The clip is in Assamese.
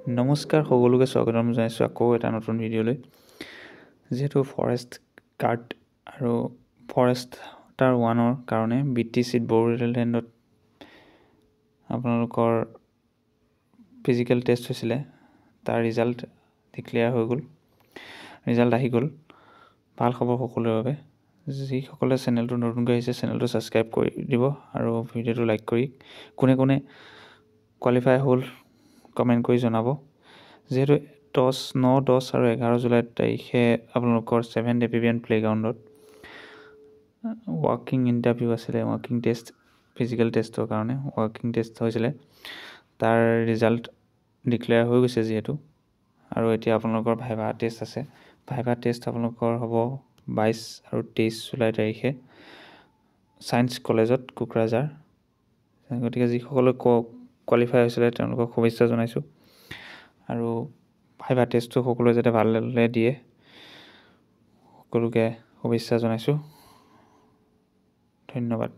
নমস্কাৰ সকলোকে স্বাগতম জনাইছোঁ আকৌ এটা নতুন ভিডিঅ'লৈ। যিহেতু ফৰেষ্ট গাৰ্ড আৰু ফৰেষ্টাৰ 1ৰ কাৰণে BTCত বড়োলেণ্ডত আপোনালোকৰ ফিজিকেল টেষ্ট হৈছিলে, তাৰ ৰিজাল্ট ডিক্লেয়াৰ হৈ গ'ল, ৰিজাল্ট আহি গ'ল। ভাল খবৰ সকলোৰে বাবে। যিসকলে চেনেলটো নতুনকৈ আহিছে চেনেলটো ছাবস্ক্ৰাইব কৰি দিব আৰু ভিডিঅ'টো লাইক কৰি কোনে কোনে কোৱালিফাই হ'ল কমেণ্ট কৰি জনাব। যিহেতু 9, 10 আৰু 11 জুলাই তাৰিখে আপোনালোকৰ 7th এপিবিএন প্লেগ্ৰাউণ্ডত ৱাকিং ইণ্টাৰভিউ আছিলে, ৱাকিং টেষ্ট, ফিজিকেল টেষ্টৰ কাৰণে ৱাকিং টেষ্ট হৈছিলে। তাৰ ৰিজাল্ট ডিক্লেয়াৰ হৈ গৈছে যিহেতু, আৰু এতিয়া আপোনালোকৰ ভাইভা টেষ্ট আছে। ভাইভা টেষ্ট আপোনালোকৰ হ'ব 22 আৰু 23 জুলাই তাৰিখে ছায়েন্স কলেজত কোকৰাঝাৰ। গতিকে যিসকলে কোৱালিফাই হৈছিলে তেওঁলোকক শুভেচ্ছা জনাইছোঁ, আৰু ভাইভা টেষ্টটো সকলোৱে যাতে ভালদৰে দিয়ে সকলোকে শুভেচ্ছা জনাইছোঁ। ধন্যবাদ।